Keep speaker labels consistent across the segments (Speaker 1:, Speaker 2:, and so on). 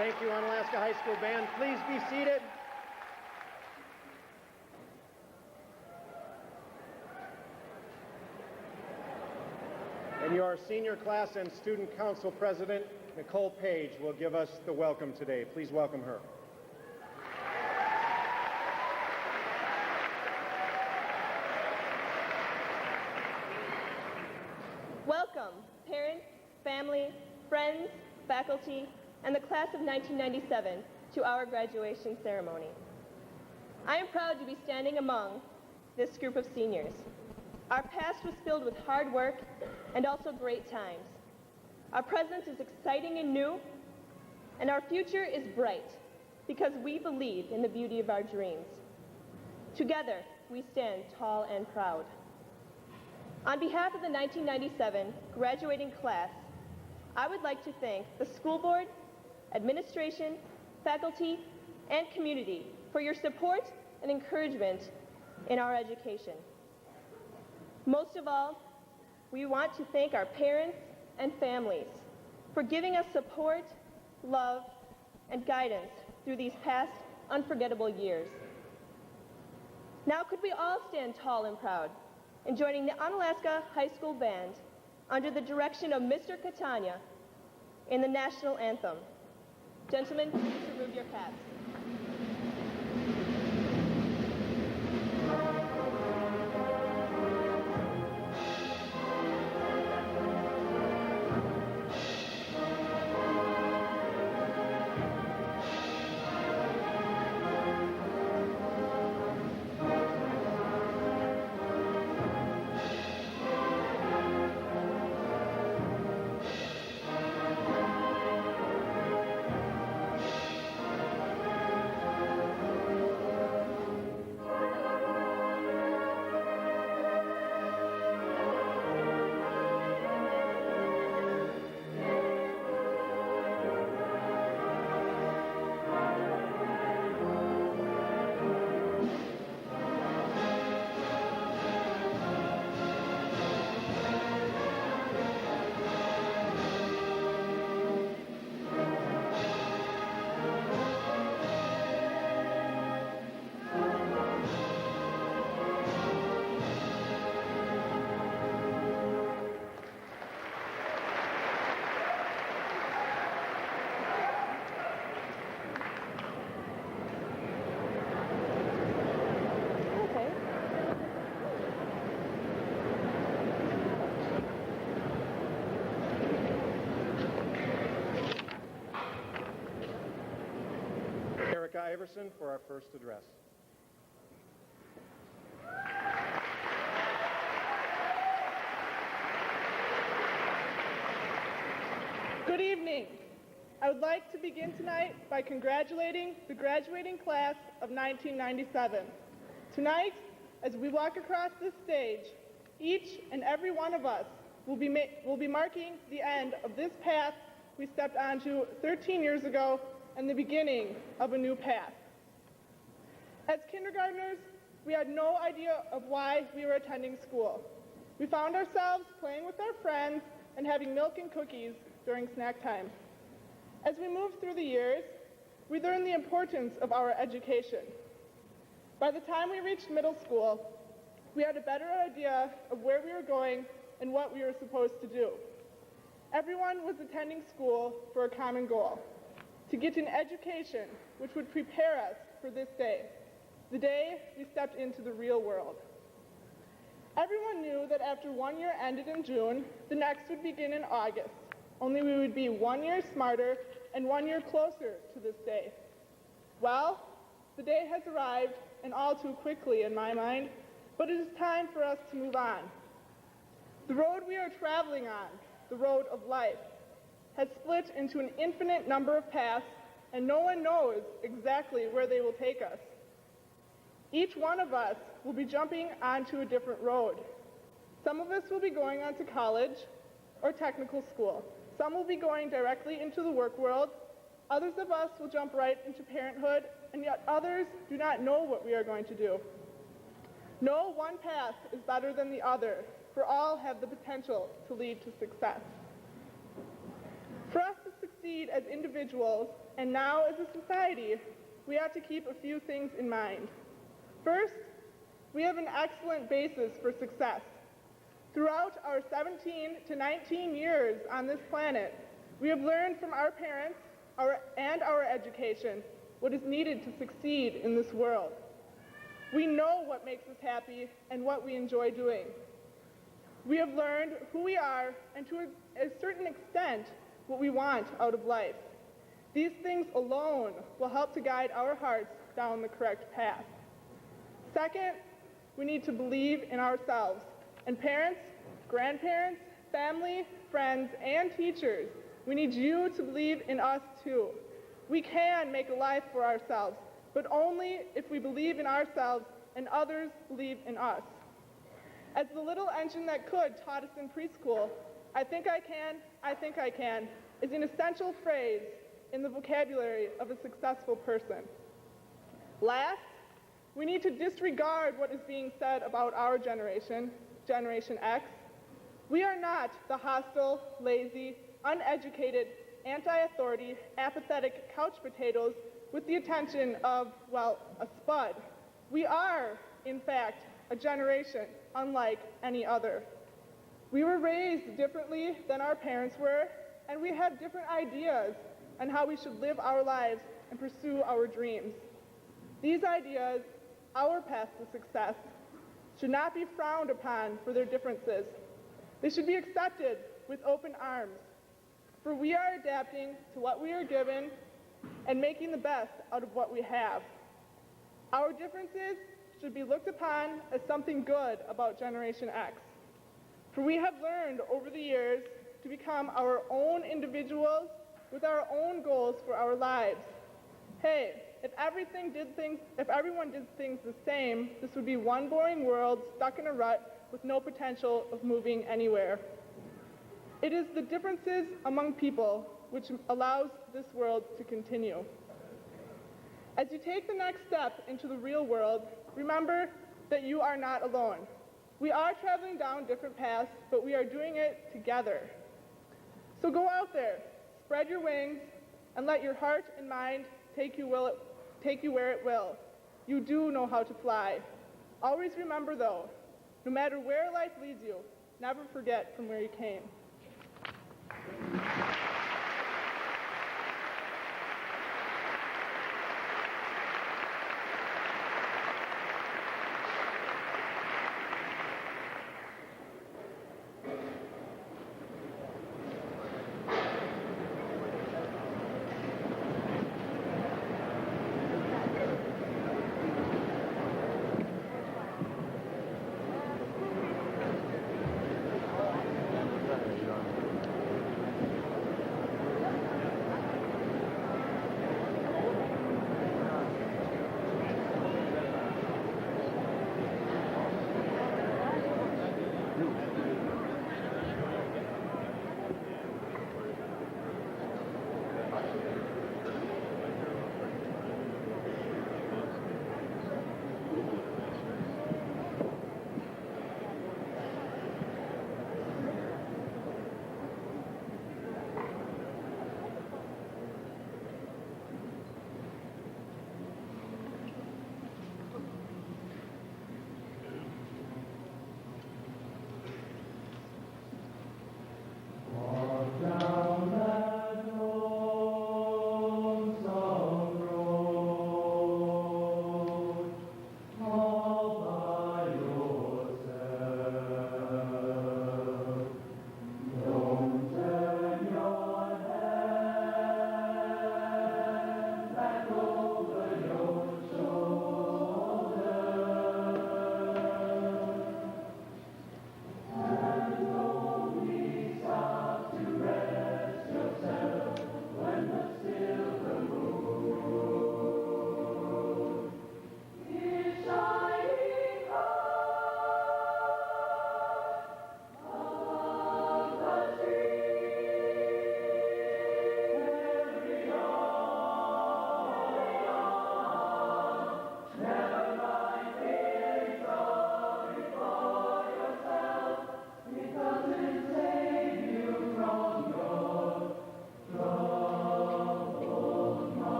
Speaker 1: Thank you, Onalaska High School Band. Please be seated. And your senior class and student council president, Nicole Page, will give us the welcome today. Please welcome her.
Speaker 2: Welcome, parents, family, friends, faculty, and the class of 1997 to our graduation ceremony. I am proud to be standing among this group of seniors. Our past was filled with hard work and also great times. Our present is exciting and new, and our future is bright because we believe in the beauty of our dreams. Together, we stand tall and proud. On behalf of the 1997 graduating class, I would like to thank the school board, administration, faculty, and community for your support and encouragement in our education. Most of all, we want to thank our parents and families for giving us support, love, and guidance through these past unforgettable years. Now could we all stand tall and proud in joining the Onalaska High School Band under the direction of Mr. Catania in the national anthem. Gentlemen, please remove your caps.
Speaker 1: Iverson for our first address.
Speaker 3: Good evening. I would like to begin tonight by congratulating the graduating class of 1997. Tonight, as we walk across this stage, each and every one of us will be marking the end of this path we stepped onto 13 years ago and the beginning of a new path. As kindergartners, we had no idea of why we were attending school. We found ourselves playing with our friends and having milk and cookies during snack time. As we moved through the years, we learned the importance of our education. By the time we reached middle school, we had a better idea of where we were going and what we were supposed to do. Everyone was attending school for a common goal: to get an education which would prepare us for this day, the day we stepped into the real world. Everyone knew that after 1 year ended in June, the next would begin in August, only we would be 1 year smarter and 1 year closer to this day. Well, the day has arrived, and all too quickly in my mind, but it is time for us to move on. The road we are traveling on, the road of life, has split into an infinite number of paths, and no one knows exactly where they will take us. Each one of us will be jumping onto a different road. Some of us will be going on to college or technical school. Some will be going directly into the work world. Others of us will jump right into parenthood, and yet others do not know what we are going to do. No one path is better than the other, for all have the potential to lead to success. For us to succeed as individuals and now as a society, we have to keep a few things in mind. First, we have an excellent basis for success. Throughout our 17 to 19 years on this planet, we have learned from our parents and our education what is needed to succeed in this world. We know what makes us happy and what we enjoy doing. We have learned who we are and to a certain extent what we want out of life. These things alone will help to guide our hearts down the correct path. Second, we need to believe in ourselves. And parents, grandparents, family, friends, and teachers, we need you to believe in us too. We can make a life for ourselves, but only if we believe in ourselves and others believe in us. As the little engine that could taught us in preschool, I think I can, is an essential phrase in the vocabulary of a successful person. Last, we need to disregard what is being said about our generation, Generation X. We are not the hostile, lazy, uneducated, anti-authority, apathetic couch potatoes with the attention of, well, a spud. We are, in fact, a generation unlike any other. We were raised differently than our parents were, and we have different ideas on how we should live our lives and pursue our dreams. These ideas, our path to success, should not be frowned upon for their differences. They should be accepted with open arms, for we are adapting to what we are given and making the best out of what we have. Our differences should be looked upon as something good about Generation X, for we have learned over the years to become our own individuals with our own goals for our lives. Hey, if everyone did things the same, this would be one boring world stuck in a rut with no potential of moving anywhere. It is the differences among people which allows this world to continue. As you take the next step into the real world, remember that you are not alone. We are traveling down different paths, but we are doing it together. So go out there, spread your wings, and let your heart and mind take you where it will. You do know how to fly. Always remember, though, no matter where life leads you, never forget from where you came.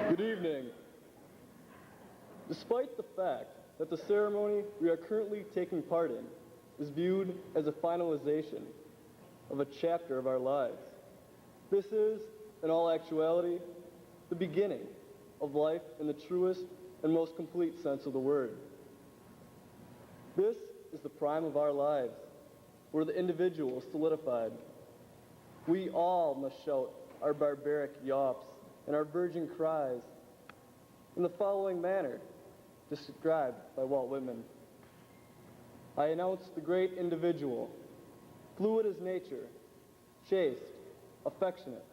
Speaker 4: Good evening. Despite the fact that the ceremony we are currently taking part in is viewed as a finalization of a chapter of our lives, this is, in all actuality, the beginning of life in the truest and most complete sense of the word. This is the prime of our lives, where the individual is solidified. We all must shout our barbaric yawps and our virgin cries in the following manner, described by Walt Whitman. I announce the great individual, fluid as nature, chaste, affectionate,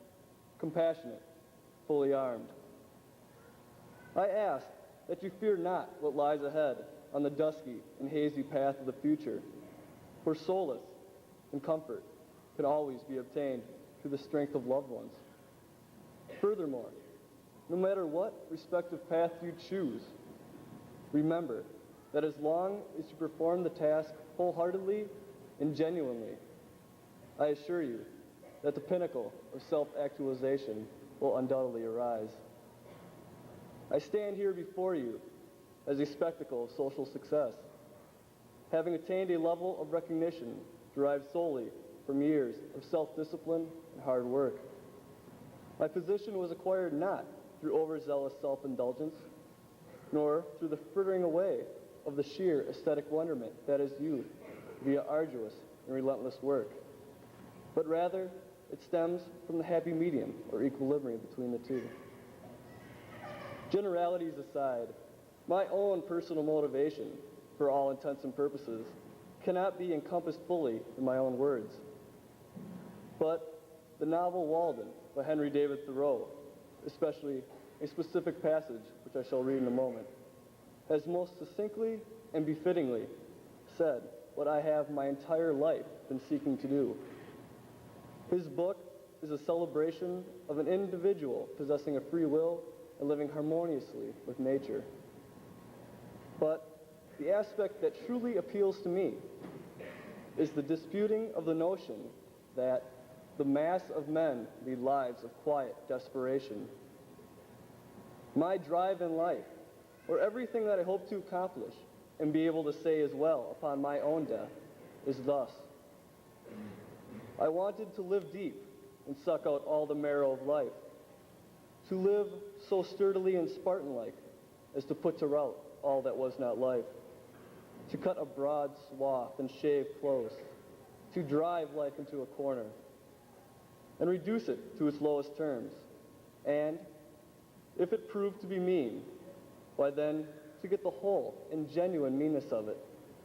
Speaker 4: compassionate, fully armed. I ask that you fear not what lies ahead on the dusky and hazy path of the future, for solace and comfort can always be obtained through the strength of loved ones. Furthermore, no matter what respective path you choose, remember that as long as you perform the task wholeheartedly and genuinely, I assure you that the pinnacle of self-actualization will undoubtedly arise. I stand here before you as a spectacle of social success, having attained a level of recognition derived solely from years of self-discipline and hard work. My position was acquired not through overzealous self-indulgence, nor through the frittering away of the sheer aesthetic wonderment that is youth via arduous and relentless work, but rather it stems from the happy medium or equilibrium between the two. Generalities aside, my own personal motivation, for all intents and purposes, cannot be encompassed fully in my own words. But the novel Walden by Henry David Thoreau, especially a specific passage, which I shall read in a moment, has most succinctly and befittingly said what I have my entire life been seeking to do. His book is a celebration of an individual possessing a free will and living harmoniously with nature. But the aspect that truly appeals to me is the disputing of the notion that the mass of men lead lives of quiet desperation. My drive in life, or everything that I hope to accomplish and be able to say as well upon my own death, is thus. I wanted to live deep and suck out all the marrow of life, to live so sturdily and Spartan-like as to put to rout all that was not life, to cut a broad swath and shave close, to drive life into a corner, and reduce it to its lowest terms, and, if it proved to be mean, why then to get the whole and genuine meanness of it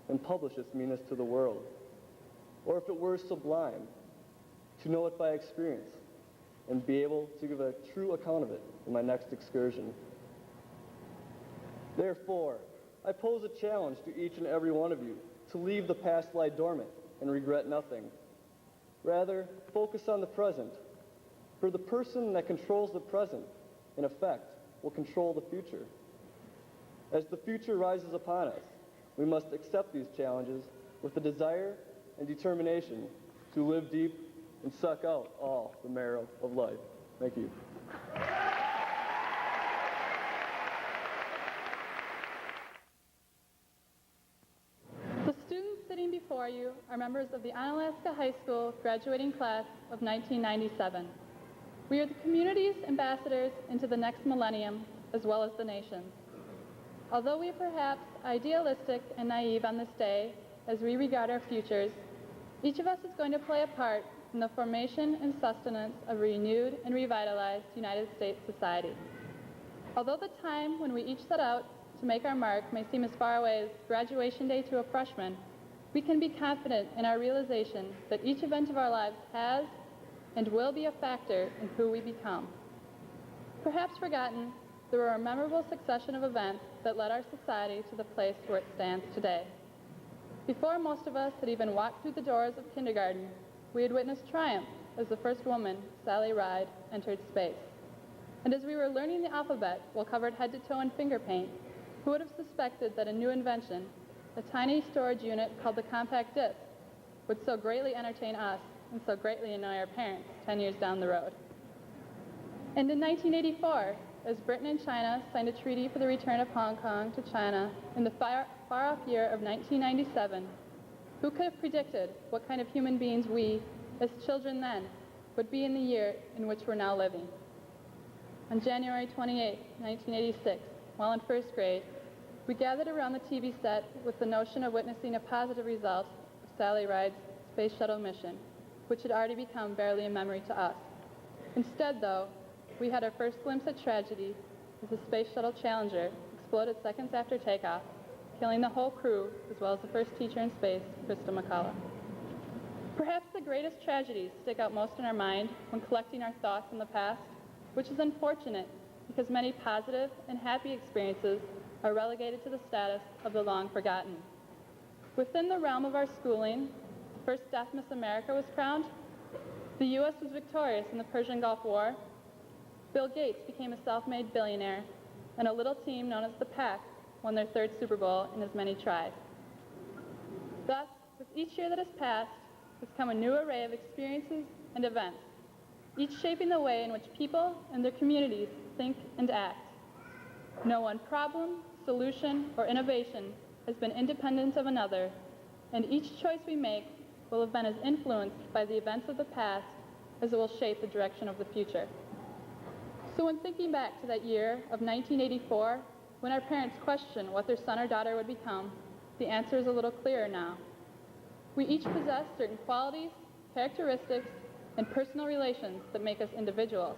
Speaker 4: and publish its meanness to the world. Or if it were sublime, to know it by experience and be able to give a true account of it in my next excursion. Therefore, I pose a challenge to each and every one of you to leave the past lie dormant and regret nothing. Rather, focus on the present For the person that controls the present, in effect, will control the future. As the future rises upon us, we must accept these challenges with the desire and determination to live deep and suck out all the marrow of life. Thank you.
Speaker 5: The students sitting before you are members of the Onalaska High School graduating class of 1997. We are the community's ambassadors into the next millennium, as well as the nation's. Although we are perhaps idealistic and naive on this day as we regard our futures, each of us is going to play a part in the formation and sustenance of a renewed and revitalized United States society. Although the time when we each set out to make our mark may seem as far away as graduation day to a freshman, we can be confident in our realization that each event of our lives has and will be a factor in who we become. Perhaps forgotten, there were a memorable succession of events that led our society to the place where it stands today. Before most of us had even walked through the doors of kindergarten, we had witnessed triumph as the first woman, Sally Ride, entered space. And as we were learning the alphabet while covered head to toe in finger paint, who would have suspected that a new invention, a tiny storage unit called the compact disc, would so greatly entertain us and so greatly annoy our parents 10 years down the road. And in 1984, as Britain and China signed a treaty for the return of Hong Kong to China in the far-off year of 1997, who could have predicted what kind of human beings we, as children then, would be in the year in which we're now living? On January 28, 1986, while in first grade, we gathered around the TV set with the notion of witnessing a positive result of Sally Ride's space shuttle mission, which had already become barely a memory to us. Instead, though, we had our first glimpse at tragedy as the Space Shuttle Challenger exploded seconds after takeoff, killing the whole crew as well as the first teacher in space, Krista McCullough. Perhaps the greatest tragedies stick out most in our mind when collecting our thoughts in the past, which is unfortunate because many positive and happy experiences are relegated to the status of the long forgotten. Within the realm of our schooling, the first deaf Miss America was crowned, the U.S. was victorious in the Persian Gulf War, Bill Gates became a self-made billionaire, and a little team known as the Pack won their third Super Bowl in as many tries. Thus, with each year that has passed, has come a new array of experiences and events, each shaping the way in which people and their communities think and act. No one problem, solution, or innovation has been independent of another, and each choice we make will have been as influenced by the events of the past as it will shape the direction of the future. So when thinking back to that year of 1984, when our parents questioned what their son or daughter would become, the answer is a little clearer now. We each possess certain qualities, characteristics, and personal relations that make us individuals,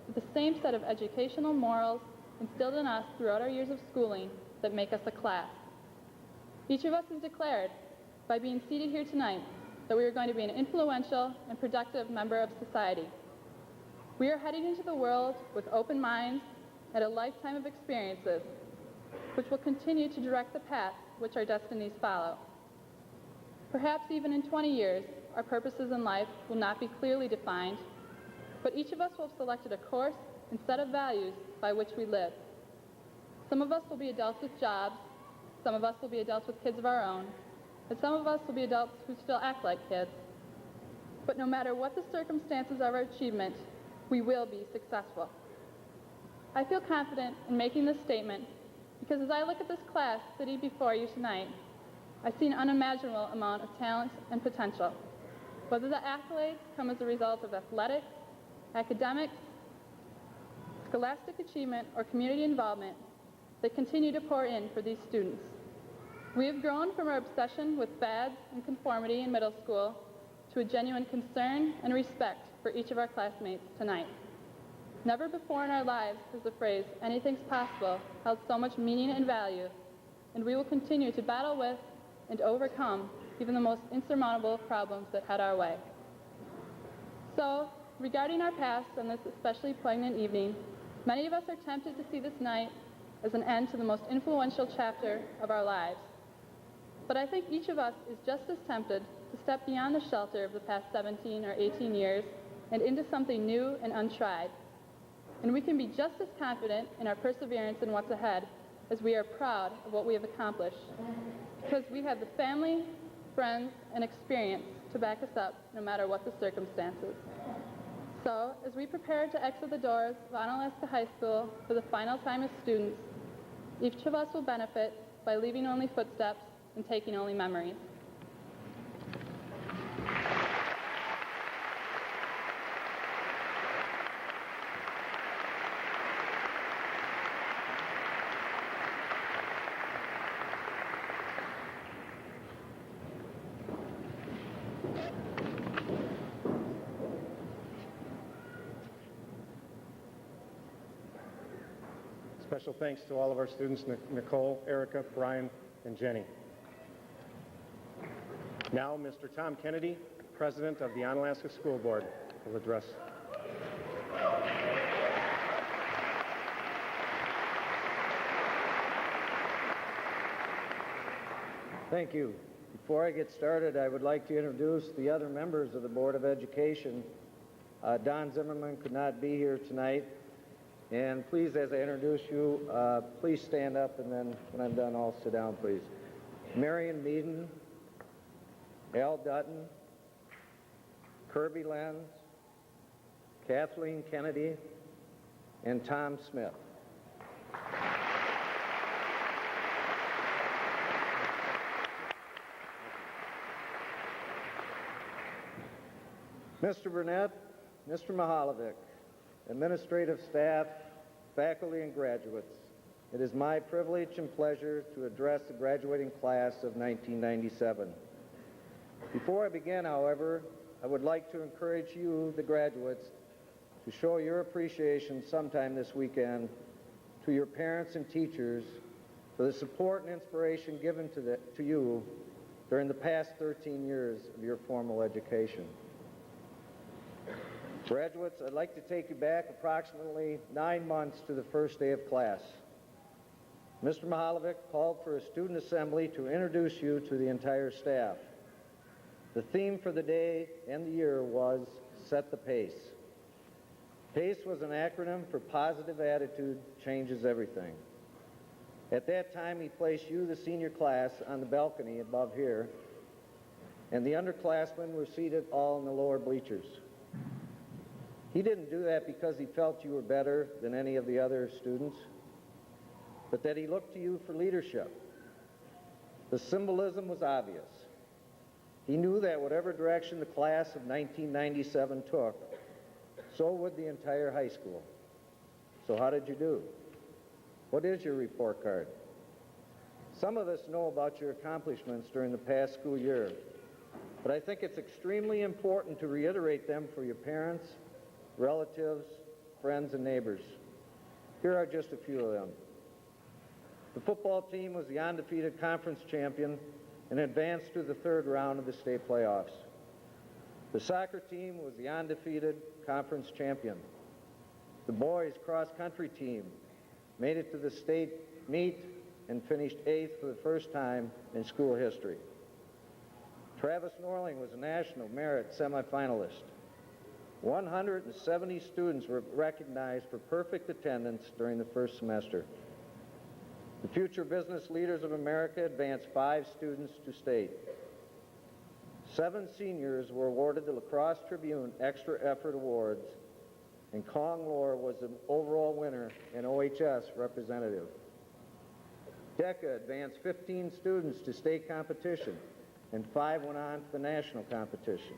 Speaker 5: with the same set of educational morals instilled in us throughout our years of schooling that make us a class. Each of us has declared, by being seated here tonight, that we are going to be an influential and productive member of society. We are heading into the world with open minds and a lifetime of experiences, which will continue to direct the path which our destinies follow. Perhaps even in 20 years, our purposes in life will not be clearly defined, but each of us will have selected a course and set of values by which we live. Some of us will be adults with jobs, some of us will be adults with kids of our own, and some of us will be adults who still act like kids. But no matter what the circumstances of our achievement, we will be successful. I feel confident in making this statement because as I look at this class sitting before you tonight, I see an unimaginable amount of talent and potential. Whether the accolades come as a result of athletics, academics, scholastic achievement, or community involvement, they continue to pour in for these students. We have grown from our obsession with fads and conformity in middle school to a genuine concern and respect for each of our classmates tonight. Never before in our lives has the phrase, "anything's possible," held so much meaning and value, and we will continue to battle with and overcome even the most insurmountable problems that head our way. So, regarding our past on this especially poignant evening, many of us are tempted to see this night as an end to the most influential chapter of our lives. But I think each of us is just as tempted to step beyond the shelter of the past 17 or 18 years and into something new and untried. And we can be just as confident in our perseverance in what's ahead as we are proud of what we have accomplished, because we have the family, friends, and experience to back us up no matter what the circumstances. So, as we prepare to exit the doors of Onalaska High School for the final time as students, each of us will benefit by leaving only footsteps and taking only memories.
Speaker 1: Special thanks to all of our students, Nicole, Erica, Brian, and Jenny. Now, Mr. Tom Kennedy, President of the Onalaska School Board, will address.
Speaker 6: Thank you. Before I get started, I would like to introduce the other members of the Board of Education. Don Zimmerman could not be here tonight. And please, as I introduce you, please stand up, and then when I'm done, all sit down, please. Marion Meaden, Al Dutton, Kirby Lenz, Kathleen Kennedy, and Tom Smith. Mr. Burnett, Mr. Mihalovic, administrative staff, faculty, and graduates, it is my privilege and pleasure to address the graduating class of 1997. Before I begin, however, I would like to encourage you, the graduates, to show your appreciation sometime this weekend to your parents and teachers for the support and inspiration given to you during the past 13 years of your formal education. Graduates, I'd like to take you back approximately 9 months to the first day of class. Mr. Mihalovic called for a student assembly to introduce you to the entire staff. The theme for the day and the year was Set the Pace. PACE was an acronym for Positive Attitude Changes Everything. At that time, he placed you, the senior class, on the balcony above here, and the underclassmen were seated all in the lower bleachers. He didn't do that because he felt you were better than any of the other students, but that he looked to you for leadership. The symbolism was obvious. He knew that whatever direction the class of 1997 took, so would the entire high school. So how did you do? What is your report card? Some of us know about your accomplishments during the past school year, but I think it's extremely important to reiterate them for your parents, relatives, friends, and neighbors. Here are just a few of them. The football team was the undefeated conference champion and advanced to the third round of the state playoffs. The soccer team was the undefeated conference champion. The boys cross-country team made it to the state meet and finished 8th for the first time in school history. Travis Norling was a national merit semifinalist. 170 students were recognized for perfect attendance during the first semester. The Future Business Leaders of America advanced 5 students to state. 7 seniors were awarded the Lacrosse Tribune Extra Effort Awards, and Kong Lor was the overall winner and OHS representative. DECA advanced 15 students to state competition, and 5 went on to the national competition.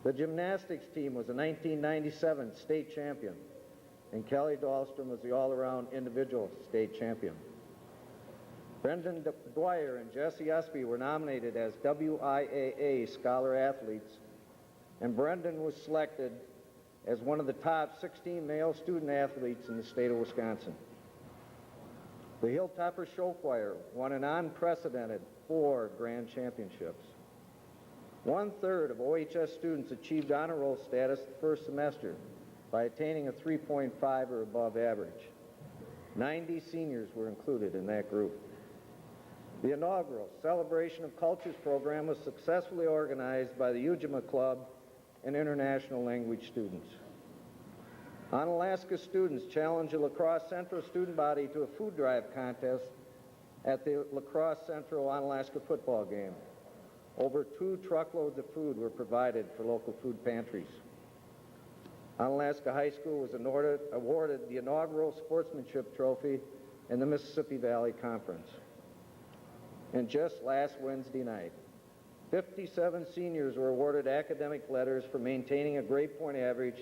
Speaker 6: The gymnastics team was a 1997 state champion, and Kelly Dahlstrom was the all-around individual state champion. Brendan Dwyer and Jesse Usby were nominated as WIAA Scholar Athletes, and Brendan was selected as one of the top 16 male student athletes in the state of Wisconsin. The Hilltopper Show Choir won an unprecedented 4 grand championships. 1/3 of OHS students achieved honor roll status the first semester by attaining a 3.5 or above average. 90 seniors were included in that group. The inaugural Celebration of Cultures program was successfully organized by the Ujima Club and international language students. Onalaska students challenged the La Crosse Central student body to a food drive contest at the La Crosse Central Onalaska football game. Over 2 truckloads of food were provided for local food pantries. Onalaska High School was awarded the inaugural sportsmanship trophy in the Mississippi Valley Conference. And just last Wednesday night, 57 seniors were awarded academic letters for maintaining a grade point average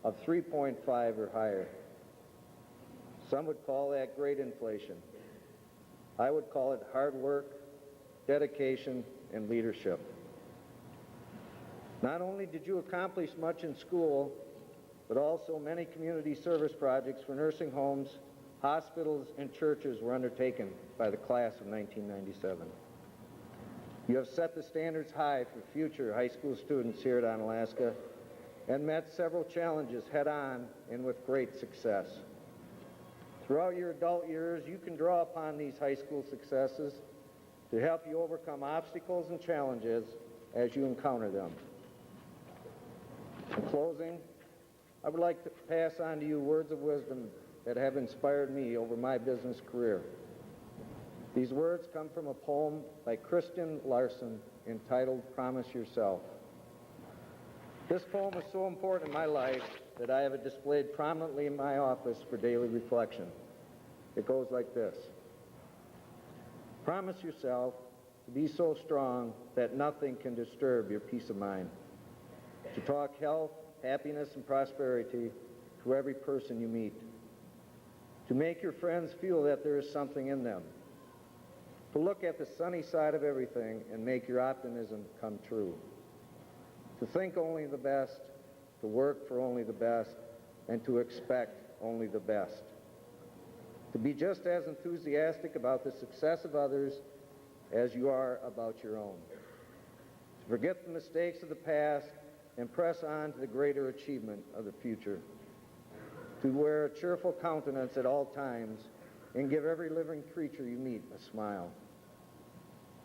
Speaker 6: of 3.5 or higher. Some would call that grade inflation. I would call it hard work, dedication, and leadership. Not only did you accomplish much in school, but also many community service projects for nursing homes, hospitals, and churches were undertaken by the class of 1997. You have set the standards high for future high school students here at Onalaska and met several challenges head-on and with great success. Throughout your adult years, you can draw upon these high school successes to help you overcome obstacles and challenges as you encounter them. In closing, I would like to pass on to you words of wisdom that have inspired me over my business career. These words come from a poem by Christian Larson entitled Promise Yourself. This poem is so important in my life that I have it displayed prominently in my office for daily reflection. It goes like this. Promise yourself to be so strong that nothing can disturb your peace of mind. To talk health, happiness, and prosperity to every person you meet. To make your friends feel that there is something in them. To look at the sunny side of everything and make your optimism come true. To think only the best, to work for only the best, and to expect only the best. To be just as enthusiastic about the success of others as you are about your own. To forget the mistakes of the past and press on to the greater achievement of the future. To wear a cheerful countenance at all times and give every living creature you meet a smile.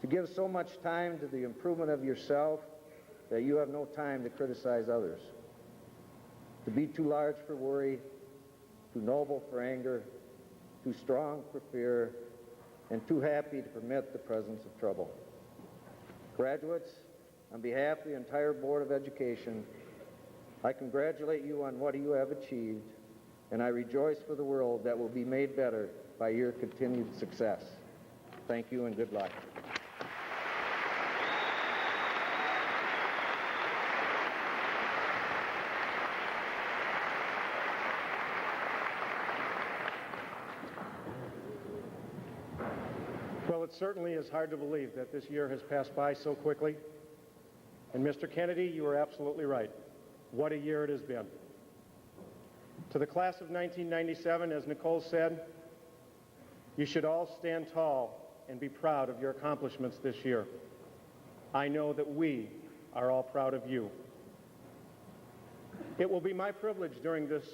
Speaker 6: To give so much time to the improvement of yourself that you have no time to criticize others. To be too large for worry, too noble for anger, too strong for fear, and too happy to permit the presence of trouble. Graduates, on behalf of the entire Board of Education, I congratulate you on what you have achieved, and I rejoice for the world that will be made better by your continued success. Thank you and good luck.
Speaker 1: Well, it certainly is hard to believe that this year has passed by so quickly. And Mr. Kennedy, you are absolutely right. What a year it has been. To the class of 1997, as Nicole said, you should all stand tall and be proud of your accomplishments this year. I know that we are all proud of you. It will be my privilege during this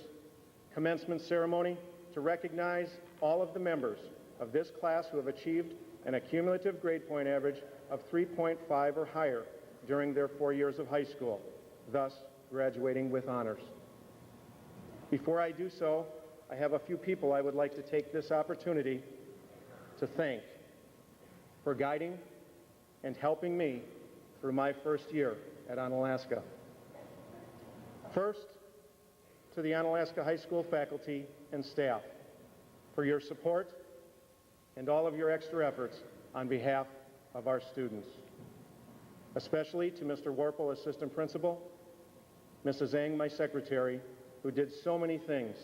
Speaker 1: commencement ceremony to recognize all of the members of this class who have achieved an accumulative grade point average of 3.5 or higher during their 4 years of high school, thus graduating with honors. Before I do so, I have a few people I would like to take this opportunity to thank for guiding and helping me through my first year at Onalaska. First, to the Onalaska High School faculty and staff for your support and all of your extra efforts on behalf of our students. Especially to Mr. Warple, Assistant Principal, Mrs. Eng, my secretary, who did so many things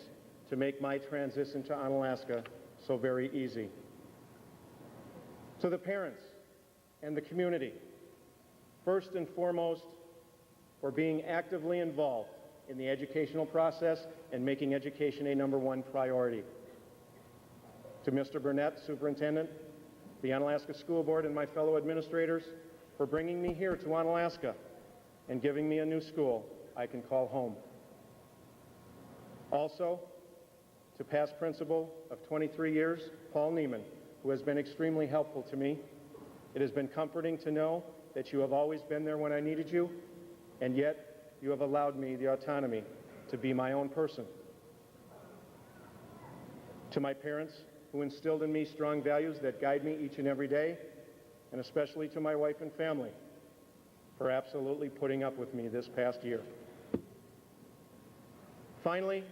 Speaker 1: to make my transition to Onalaska so very easy. To the parents and the community, first and foremost, for being actively involved in the educational process and making education a #1 priority. To Mr. Burnett, Superintendent, the Onalaska School Board, and my fellow administrators for bringing me here to Onalaska and giving me a new school I can call home. Also, to past principal of 23 years, Paul Neiman, who has been extremely helpful to me. It has been comforting to know that you have always been there when I needed you, and yet you have allowed me the autonomy to be my own person. To my parents, who instilled in me strong values that guide me each and every day, and especially to my wife and family for absolutely putting up with me this past year. Finally,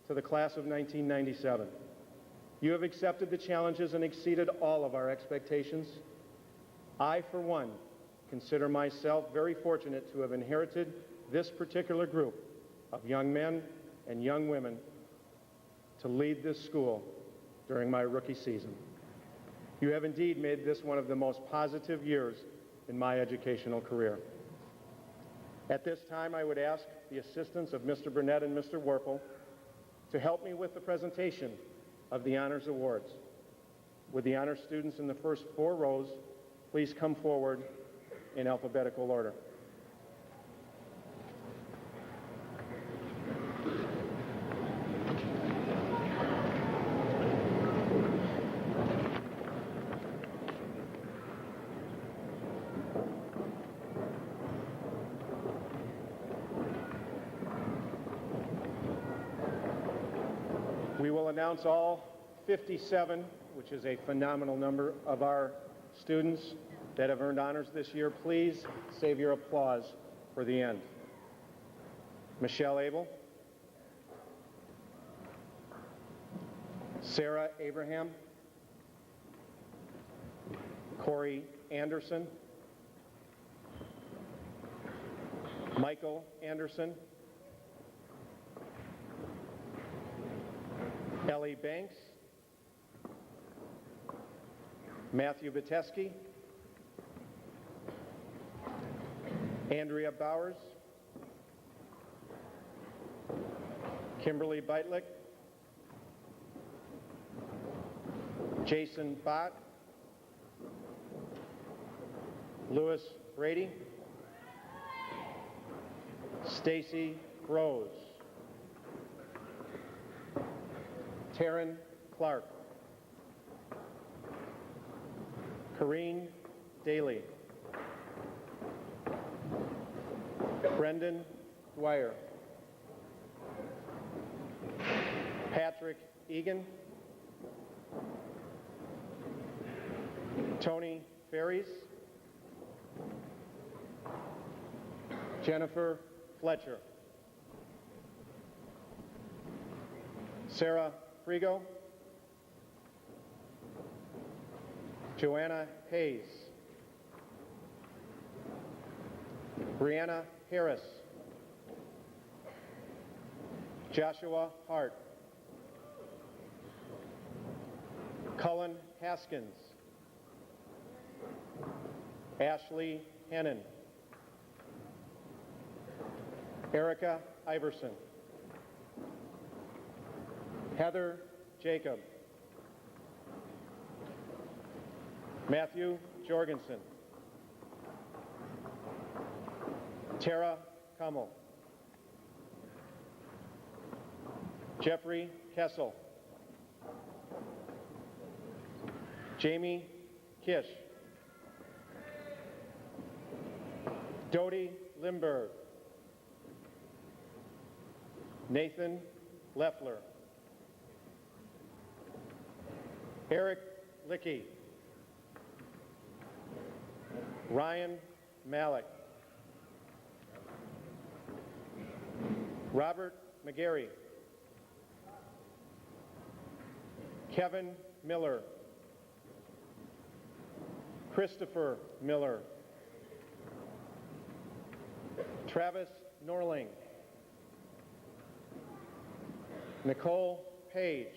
Speaker 1: to the class of 1997, you have accepted the challenges and exceeded all of our expectations. I, for one, consider myself very fortunate to have inherited this particular group of young men and young women to lead this school during my rookie season. You have indeed made this one of the most positive years in my educational career. At this time, I would ask the assistance of Mr. Burnett and Mr. Warple to help me with the presentation of the Honors Awards. Would the honor students in the first 4 rows please come forward in alphabetical order. We will announce all 57, which is a phenomenal number of our students that have earned honors this year. Please save your applause for the end. Michelle Abel, Sarah Abraham, Corey Anderson, Michael Anderson, Ellie Banks, Matthew Bateski, Andrea Bowers, Kimberly Beitlick, Jason Bott, Louis Brady, Stacy Rose, Taryn Clark, Corrine Daly, Brendan Dwyer, Patrick Egan, Tony Ferries, Jennifer Fletcher, Sarah Frigo, Joanna Hayes, Brianna Harris, Joshua Hart, Cullen Haskins, Ashley Hennon, Erica Iverson, Heather Jacob, Matthew Jorgensen, Tara Kummel, Jeffrey Kessel, Jamie Kish, Dodie Limberg, Nathan Leffler, Eric Lickey, Ryan Malik, Robert McGarry, Kevin Miller, Christopher Miller, Travis Norling, Nicole Page,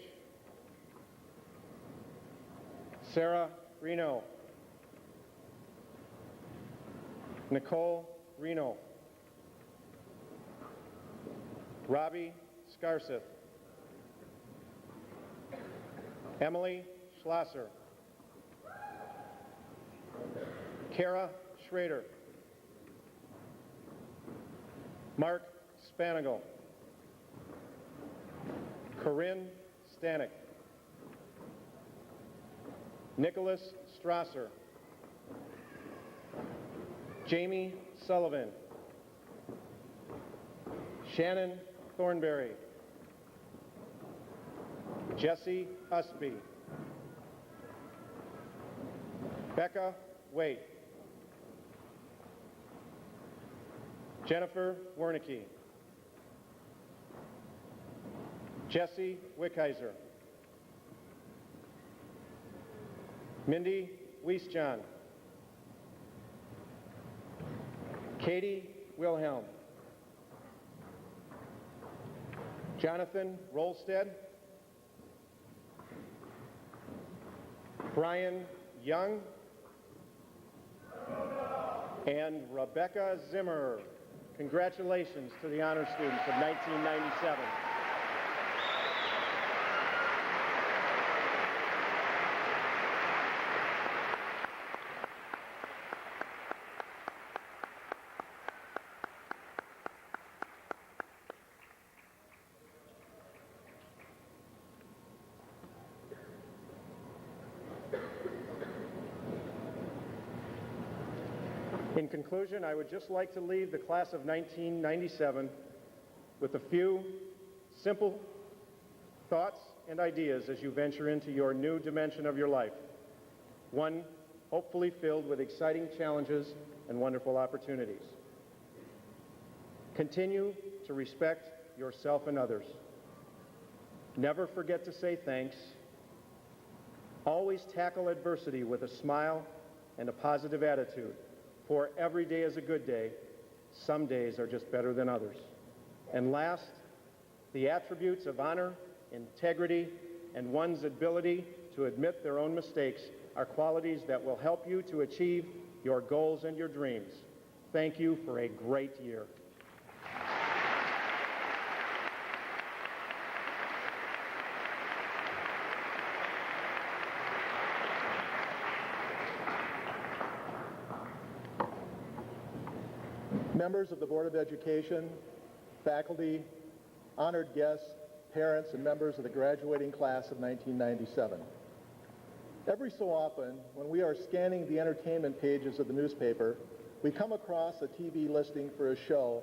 Speaker 1: Sarah Reno, Nicole Reno, Robbie Scarseth, Emily Schlosser, Kara Schrader, Mark Spanigal, Corinne Stanek, Nicholas Strasser, Jamie Sullivan, Shannon Thornberry, Jesse Usby, Becca Waite, Jennifer Wernicke, Jesse Wickheiser, Mindy Wiesjohn, Katie Wilhelm, Jonathan Rolstead, Brian Young, and Rebecca Zimmer. Congratulations to the honor students of 1997. In conclusion, I would just like to leave the class of 1997 with a few simple thoughts and ideas as you venture into your new dimension of your life. One hopefully filled with exciting challenges and wonderful opportunities. Continue to respect yourself and others. Never forget to say thanks. Always tackle adversity with a smile and a positive attitude. For every day is a good day. Some days are just better than others. And last, the attributes of honor, integrity, and one's ability to admit their own mistakes are qualities that will help you to achieve your goals and your dreams. Thank you for a great year.
Speaker 7: Members of the Board of Education, faculty, honored guests, parents, and members of the graduating class of 1997. Every so often, when we are scanning the entertainment pages of the newspaper, we come across a TV listing for a show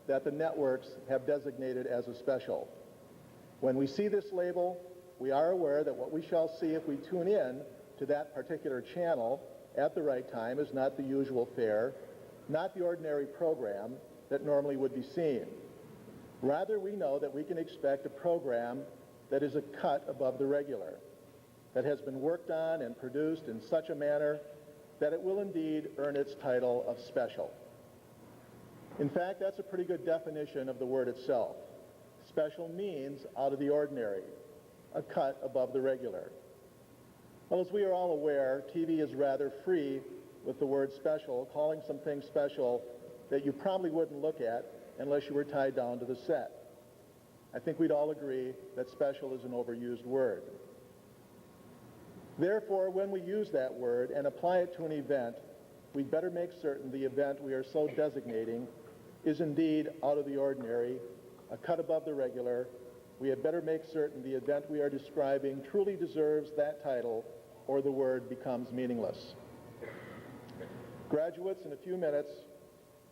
Speaker 7: that the networks have designated as a special. When we see this label, we are aware that what we shall see if we tune in to that particular channel at the right time is not the usual fare, not the ordinary program that normally would be seen. Rather, we know that we can expect a program that is a cut above the regular, that has been worked on and produced in such a manner that it will indeed earn its title of special. In fact, that's a pretty good definition of the word itself. Special means out of the ordinary, a cut above the regular. Well, as we are all aware, TV is rather free with the word special, calling some things special that you probably wouldn't look at unless you were tied down to the set. I think we'd all agree that special is an overused word. Therefore, when we use that word and apply it to an event, we'd better make certain the event we are so designating is indeed out of the ordinary, a cut above the regular. We had better make certain the event we are describing truly deserves that title, or the word becomes meaningless. Graduates, in a few minutes,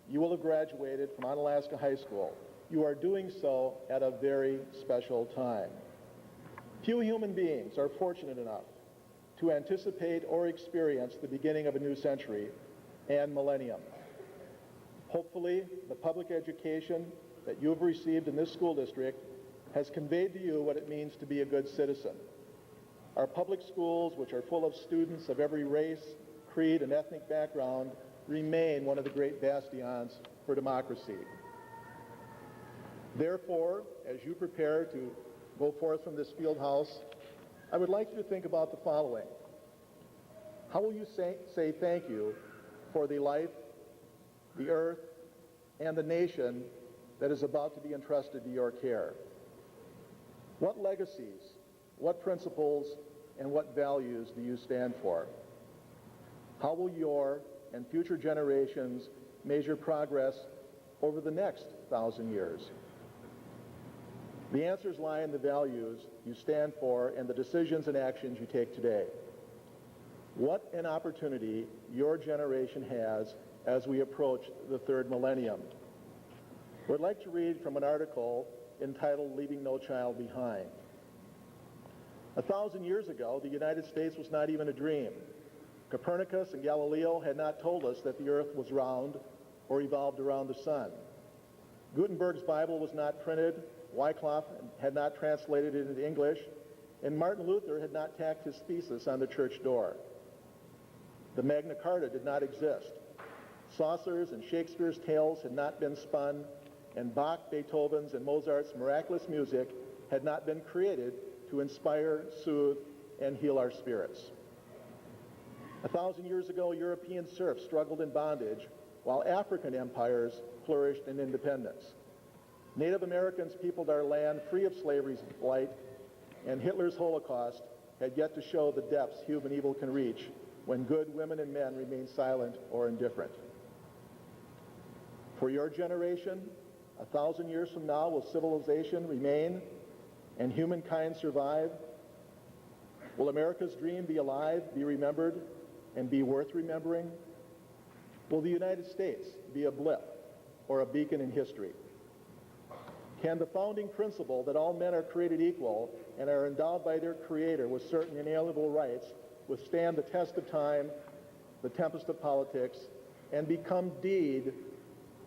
Speaker 7: you will have graduated from Onalaska High School. You are doing so at a very special time. Few human beings are fortunate enough to anticipate or experience the beginning of a new century and millennium. Hopefully, the public education that you have received in this school district has conveyed to you what it means to be a good citizen. Our public schools, which are full of students of every race, creed, and ethnic background, remain one of the great bastions for democracy. Therefore, as you prepare to go forth from this field house, I would like you to think about the following. How will you say thank you for the life, the earth, and the nation that is about to be entrusted to your care? What legacies, what principles, and what values do you stand for? How will your and future generations measure progress over the next 1,000 years? The answers lie in the values you stand for and the decisions and actions you take today. What an opportunity your generation has as we approach the third millennium. would like to read from an article entitled Leaving No Child Behind. 1,000 years ago, the United States was not even a dream. Copernicus and Galileo had not told us that the earth was round or evolved around the sun. Gutenberg's Bible was not printed, Wycliffe had not translated it into English, and Martin Luther had not tacked his thesis on the church door. The Magna Carta did not exist. Chaucer's and Shakespeare's tales had not been spun, and Bach, Beethoven's, and Mozart's miraculous music had not been created to inspire, soothe, and heal our spirits. 1,000 years ago, European serfs struggled in bondage, while African empires flourished in independence. Native Americans peopled our land free of slavery's blight, and Hitler's Holocaust had yet to show the depths human evil can reach when good women and men remain silent or indifferent. For your generation, 1,000 years from now, will civilization remain and humankind survive? Will America's dream be alive, be remembered, and be worth remembering? Will the United States be a blip or a beacon in history? Can the founding principle that all men are created equal and are endowed by their Creator with certain inalienable rights withstand the test of time, the tempest of politics, and become deed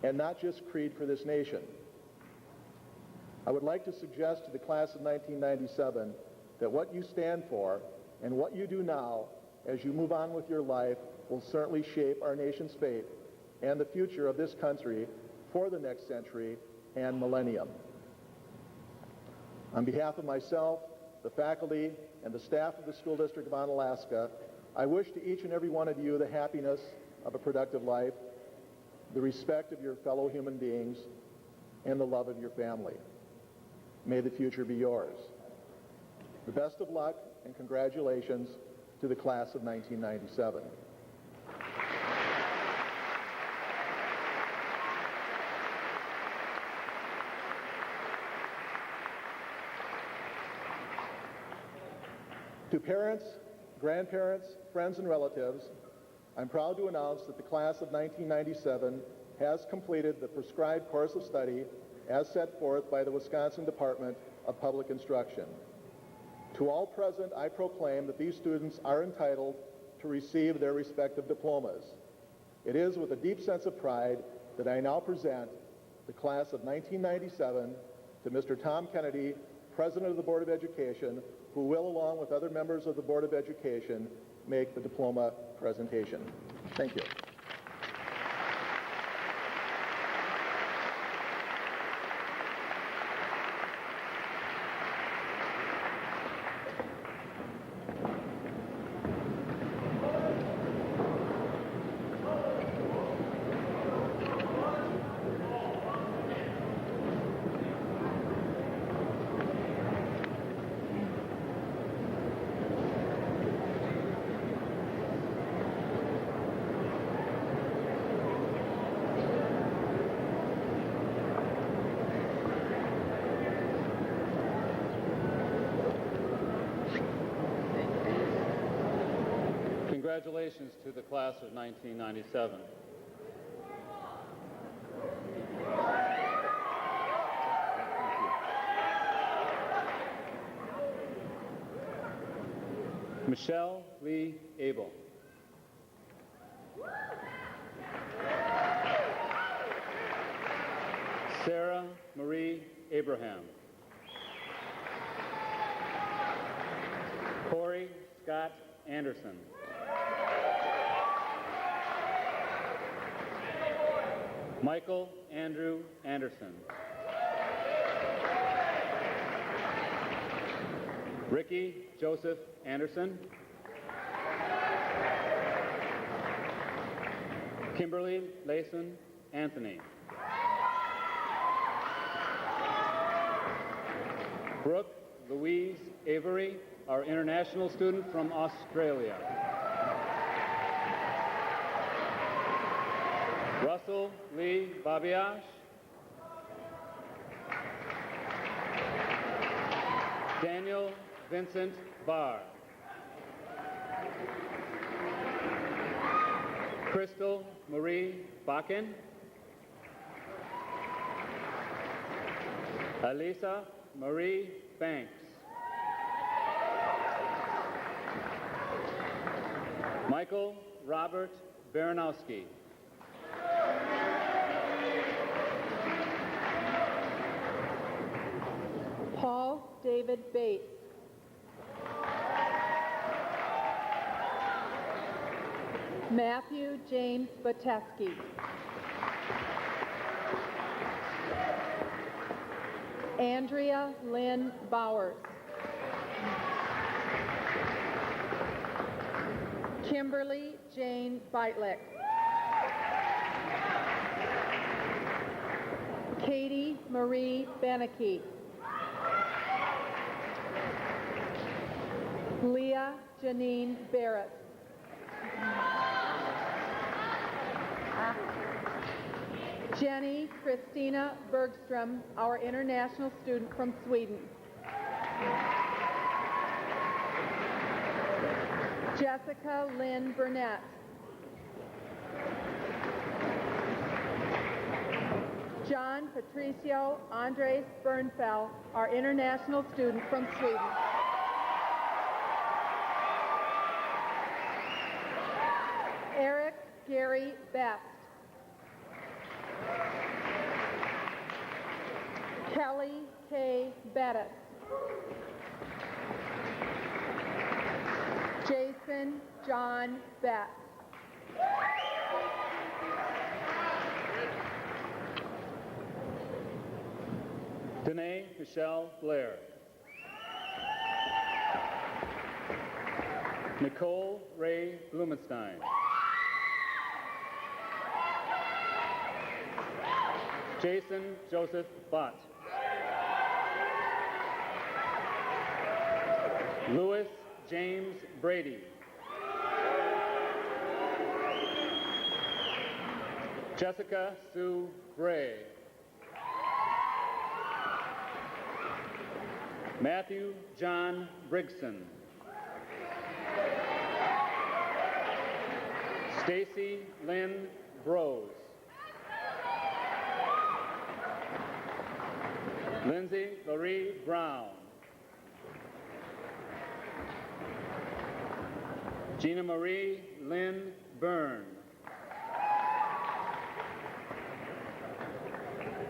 Speaker 7: and not just creed for this nation? I would like to suggest to the class of 1997 that what you stand for and what you do now as you move on with your life will certainly shape our nation's fate and the future of this country for the next century and millennium. On behalf of myself, the faculty, and the staff of the School District of Onalaska, I wish to each and every one of you the happiness of a productive life, the respect of your fellow human beings, and the love of your family. May the future be yours. The best of luck and congratulations to the class of 1997. To parents, grandparents, friends, and relatives, I'm proud to announce that the class of 1997 has completed the prescribed course of study as set forth by the Wisconsin Department of Public Instruction. To all present, I proclaim that these students are entitled to receive their respective diplomas. It is with a deep sense of pride that I now present the class of 1997 to Mr. Tom Kennedy, President of the Board of Education, who will, along with other members of the Board of Education, make the diploma presentation. Thank you.
Speaker 8: Congratulations to the class of 1997. Michelle Lee Abel. Sarah Marie Abraham. Corey Scott Anderson. Michael Andrew Anderson. Ricky Joseph Anderson. Kimberly Layson Anthony. Brooke Louise Avery, our international student from Australia. Russell Lee Babiash. Daniel Vincent Barr. Crystal Marie Bakken. Elisa Marie Banks. Michael Robert Baranowski.
Speaker 5: Paul David Bates. Matthew James Bateski. Andrea Lynn Bowers. Kimberly Jane Beitlick. Katie Marie Beneke. Leah Janine Barrett. Jenny Christina Bergstrom, our international student from Sweden. Jessica Lynn Burnett. John Patricio Andres Bernfell, our international student from Sweden. Eric Gary Best. Kelly K. Bettis. Jason John Betts.
Speaker 8: Danae Michelle Blair. Nicole Ray Blumenstein. Jason Joseph Bott. Louis James Brady. Jessica Sue Gray. Matthew John Brigson. Stacy Lynn Brose. Lindsay Laurie Brown. Gina Marie Lynn Byrne.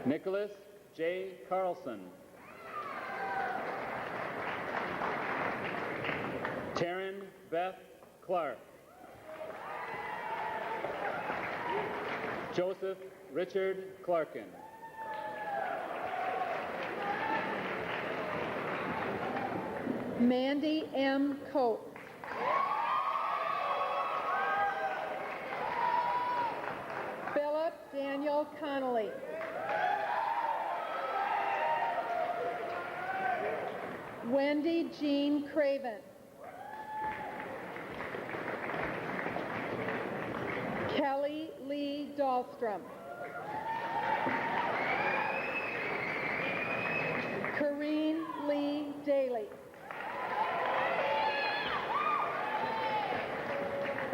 Speaker 8: Nicholas J. Carlson. Taryn Beth Clark. Joseph Richard Clarkin.
Speaker 5: Mandy M. Coates. Philip Daniel Connolly. Wendy Jean Craven. Kelly Lee Dahlstrom. Corrine Lee Daly.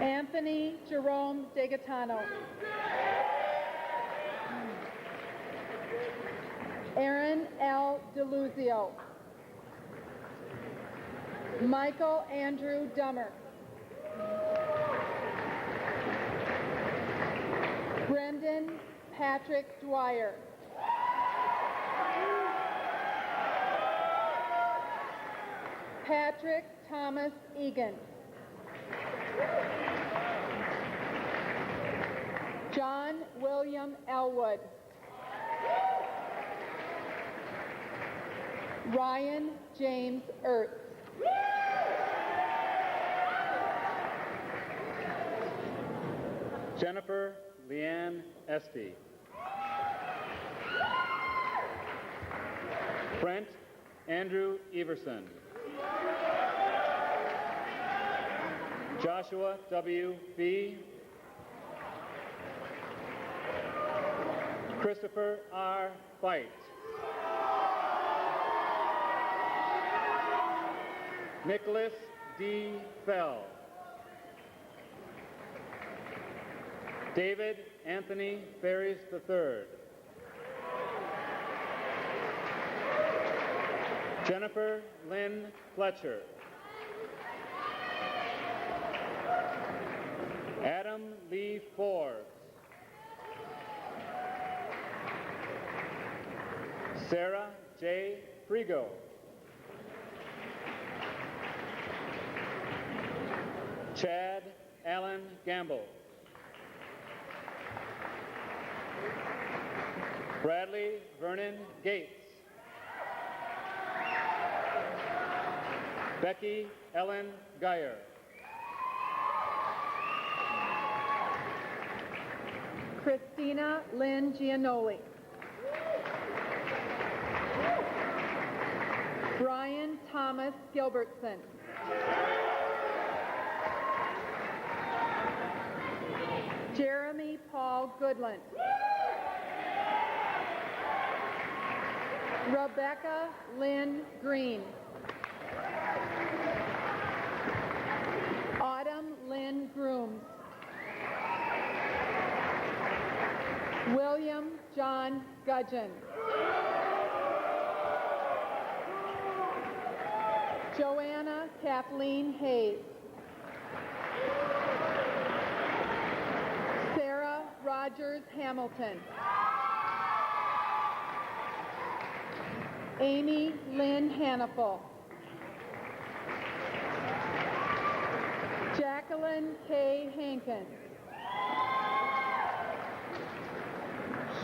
Speaker 5: Anthony Jerome DeGatano. Aaron L. DeLuzio. Michael Andrew Dummer. Brendan Patrick Dwyer. Patrick Thomas Egan. John William Elwood. Ryan James Ertz.
Speaker 8: Jennifer Leanne Estee. Brent Andrew Everson. Joshua W. Fee. Christopher R. Fight. Nicholas D. Fell. David Anthony Ferris III. Jennifer Lynn Fletcher. Adam Lee Forbes. Sarah J. Frigo. Chad Allen Gamble. Bradley Vernon Gates. Becky Ellen Geyer.
Speaker 9: Christina Lynn Gianoli. Brian Thomas Gilbertson. Jeremy Paul Goodland. Rebecca Lynn Green. Autumn Lynn Grooms. William John Gudgeon. Joanna Kathleen Hayes. Sarah Rogers Hamilton. Amy Lynn Hannaful. Jacqueline K. Hankins.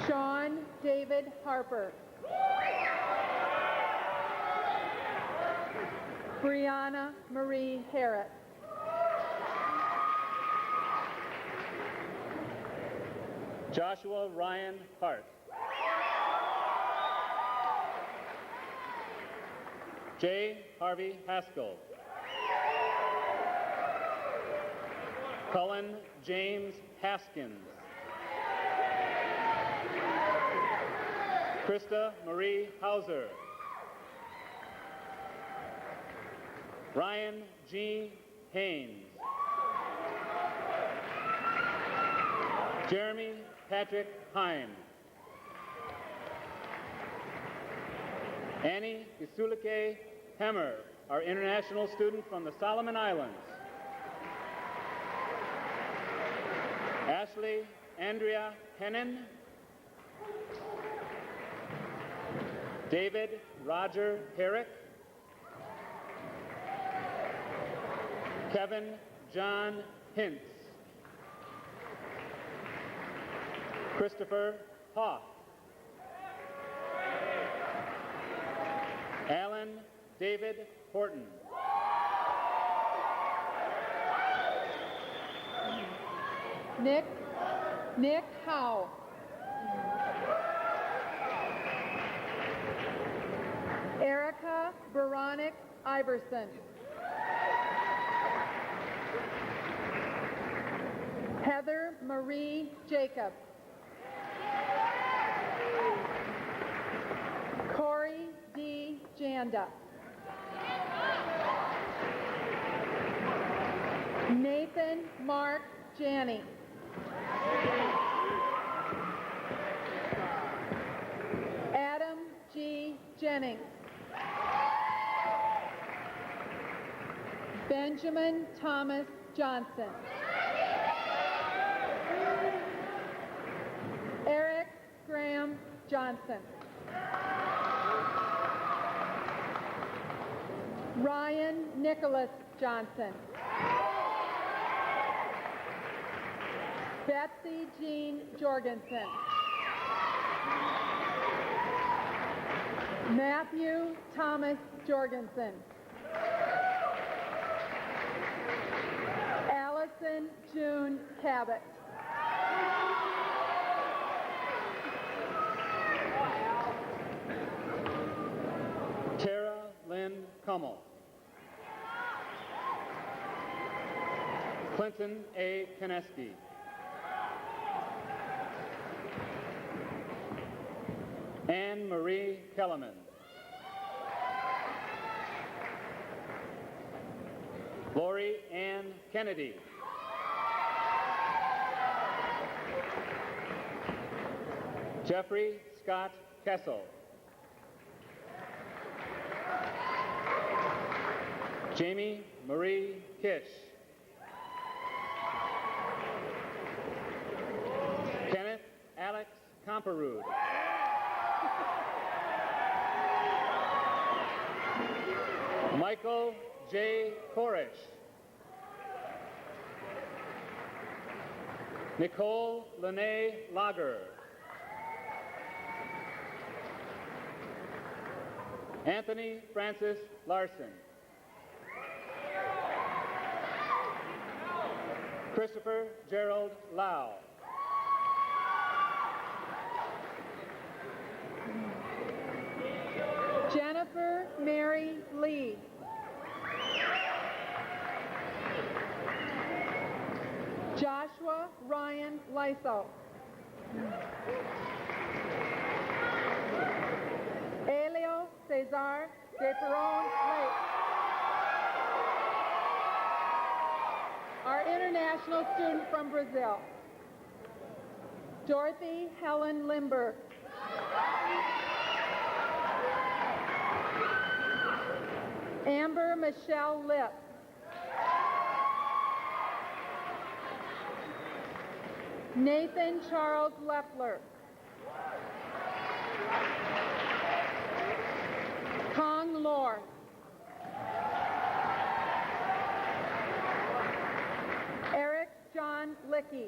Speaker 9: Sean David Harper. Brianna Marie Harris.
Speaker 8: Joshua Ryan Hart. J. Harvey Haskell. Cullen James Haskins. Krista Marie Hauser. Ryan G. Haynes. Jeremy Patrick Heim. Annie Gisulike Hemmer, our international student from the Solomon Islands. Ashley Andrea Hennen. David Roger Herrick. Kevin John Hintz. Christopher Hoff. Alan David Horton.
Speaker 9: Nick Howe. Erica Veronica Iverson. Heather Marie Jacob. Corey D. Janda. Nathan Mark Janney. Adam G. Jennings. Benjamin Thomas Johnson. Eric Graham Johnson. Ryan Nicholas Johnson. Betsy Jean Jorgensen. Matthew Thomas Jorgensen. Allison June Cabot.
Speaker 8: Tara Lynn Kummel. Clinton A. Koneski. Anne Marie Kellerman. Lori Ann Kennedy. Jeffrey Scott Kessel. Jamie Marie Kish. Kenneth Alex Comperud. Michael J. Koresh. Nicole Lene Lager. Anthony Francis Larson. Christopher Gerald Lau.
Speaker 9: Jennifer Mary Lee. Joshua Ryan Lyso. Elio Cesar de Peron Lake. Our international student from Brazil. Dorothy Helen Limburg. Amber Michelle Lip. Nathan Charles Leffler. Kong Lor. Eric John Lickey.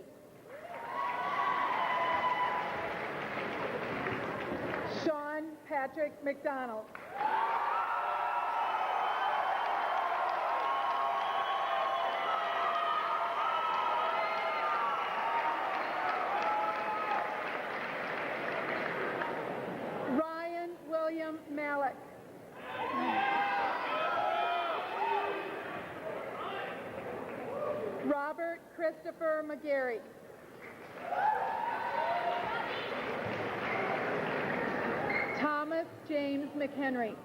Speaker 9: Sean Patrick McDonald. Ryan William Malik. Robert Christopher McGarry. Thomas James McHenry.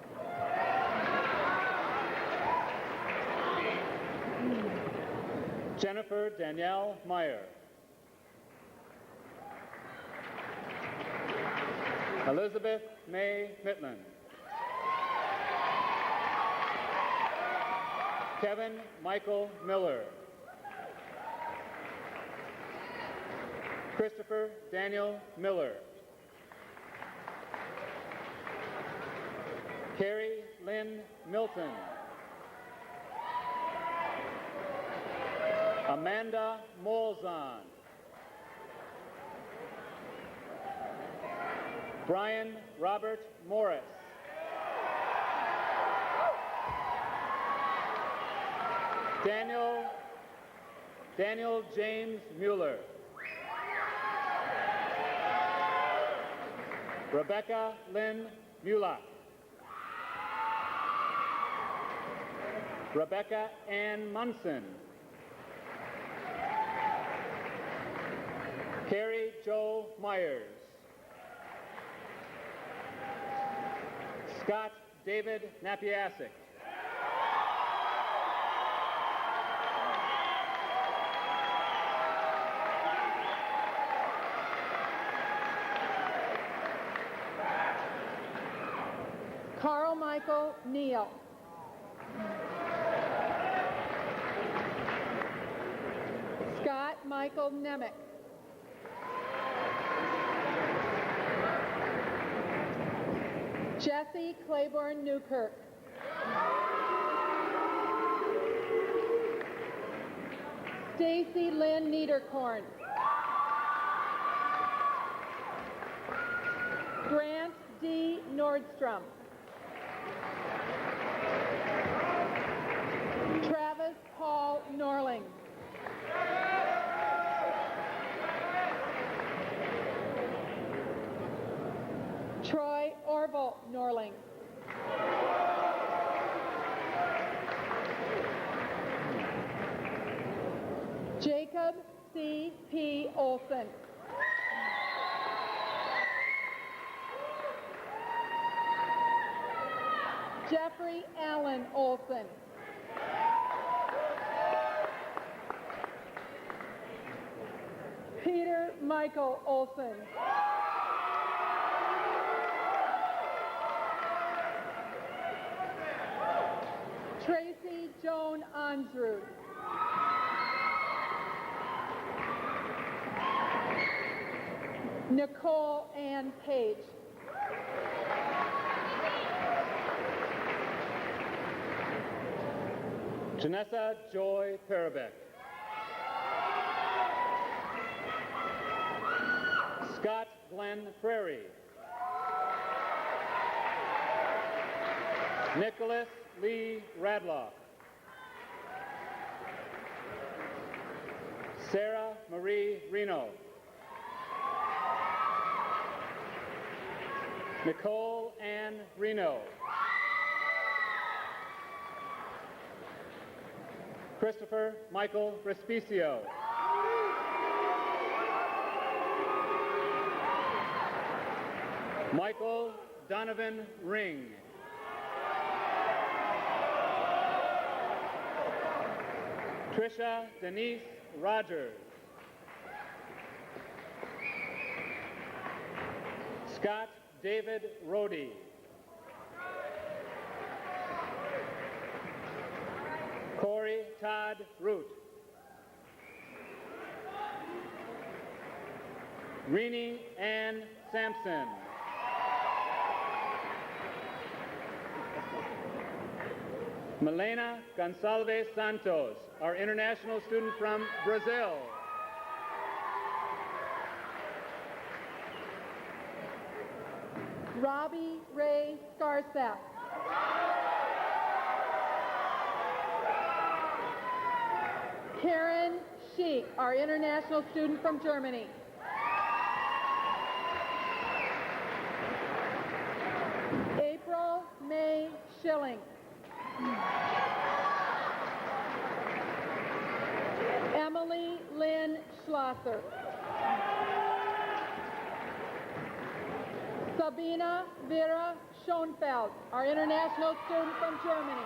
Speaker 8: Jennifer Danielle Meyer. Elizabeth May Mitland. Kevin Michael Miller. Christopher Daniel Miller. Carrie Lynn Milton. Amanda Molzon. Brian Robert Morris. Daniel James Mueller. Rebecca Lynn Mueller. Rebecca Ann Munson. Carrie Jo Myers. Scott David Napiasic.
Speaker 9: Carl Michael Neal. Scott Michael Nemec. Jesse Claiborne Newkirk. Stacy Lynn Niederkorn. Grant D. Nordstrom. Travis Paul Norling. Troy Orville Norling. Jacob C. P. Olson. Jeffrey Allen Olson. Peter Michael Olson. Tracy Monsrud. Nicole Ann Page.
Speaker 8: Janessa Joy Parabek. Scott Glenn Prairie. Nicholas Lee Radloff. Sarah Marie Reno. Nicole Ann Reno. Christopher Michael Respicio. Michael Donovan Ring. Trisha Denise Rogers. Scott David Rohde. Corey Todd Root. Rini Ann Sampson. Milena Gonçalves Santos, our international student from Brazil.
Speaker 9: Robbie Ray Scarsap. Karen Sheik, our international student from Germany. April May Schilling. Emily Lynn Schlosser. Sabina Vera Schoenfeld, our international student from Germany.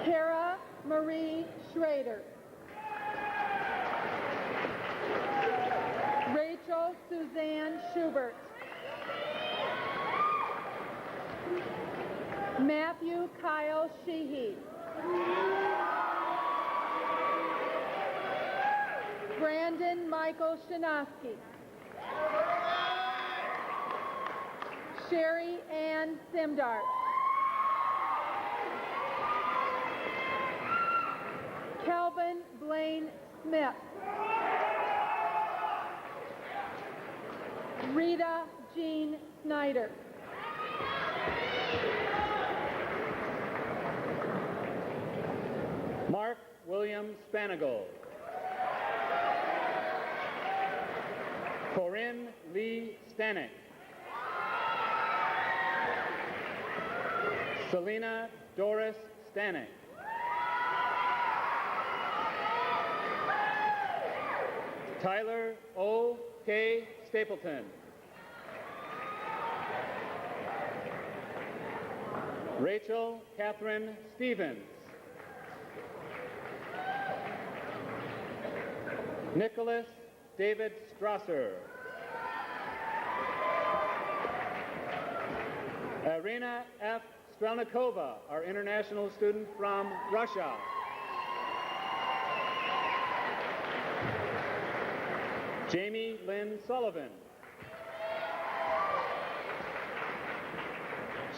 Speaker 9: Kara Marie Schrader. Rachel Suzanne Schubert. Matthew Kyle Sheehy. Brandon Michael Shinoski. Sherry Ann Simdart. Kelvin Blaine Smith. Rita Jean Snyder.
Speaker 8: Mark William Spanigal. Corinne Lee Stanek. Selena Doris Stanek. Tyler O. K. Stapleton. Rachel Catherine Stevens. Nicholas David Strasser. Irina F. Strelnikova, our international student from Russia. Jamie Lynn Sullivan.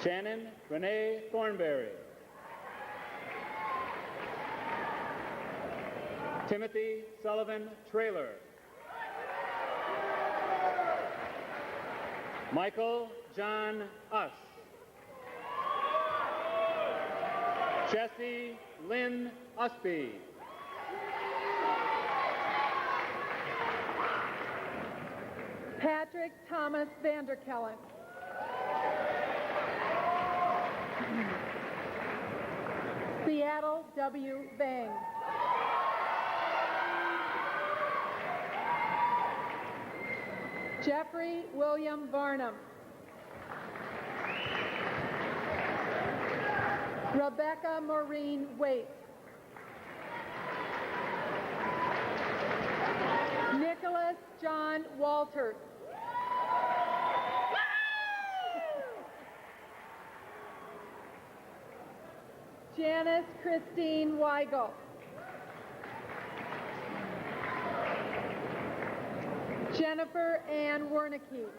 Speaker 8: Shannon Renee Thornberry. Timothy Sullivan Trailer. Michael John Us. Jesse Lynn Usby.
Speaker 9: Patrick Thomas Vanderkellen. Seattle W. Bang. Jeffrey William Varnum. Rebecca Maureen Waite. Nicholas John Walters. Janice Christine Weigel. Jennifer Ann Wernicke.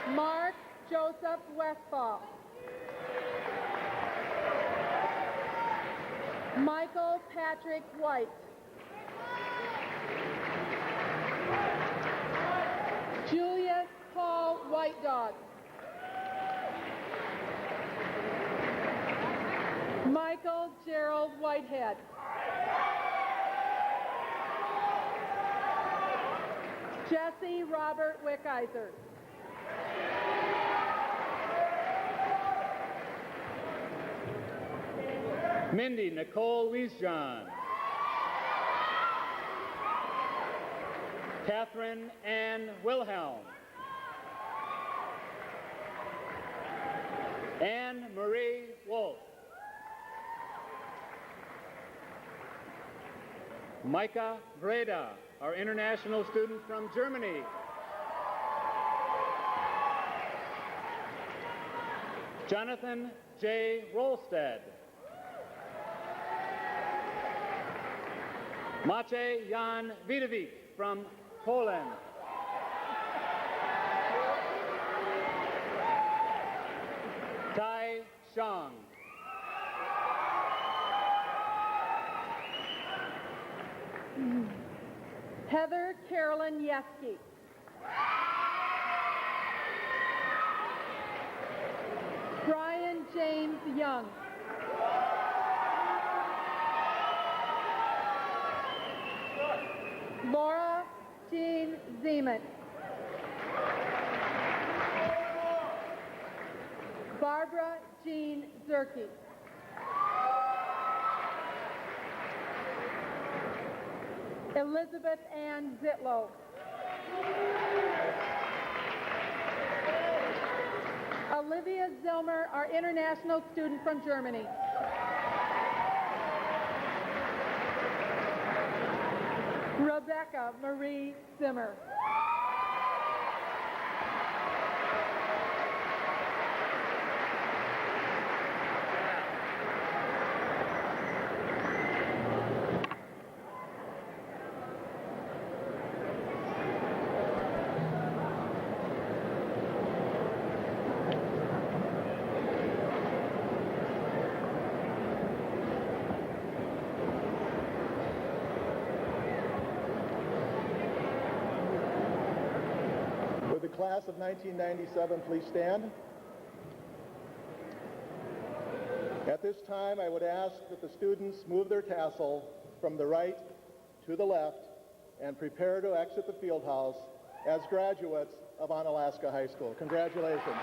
Speaker 9: Mark Joseph Westfall. Michael Patrick White. Julius Paul White Dog. Michael Gerald Whitehead. Jesse Robert Wickizer.
Speaker 8: Mindy Nicole Wiesjohn. Catherine Ann Wilhelm. Anne Marie Wolf. Micah Breda, our international student from Germany. Jonathan J. Rolstead. Maciej Jan Widowik from Poland. Tai Shang.
Speaker 9: Heather Carolyn Yeski. Brian James Young. Laura Jean Zeman. Barbara Jean Zerke. Elizabeth Ann Zitlow. Olivia Zilmer, our international student from Germany. Rebecca Marie Zimmer.
Speaker 7: Would the class of 1997 please stand? At this time, I would ask that the students move their tassel from the right to the left and prepare to exit the field house as graduates of Onalaska High School. Congratulations.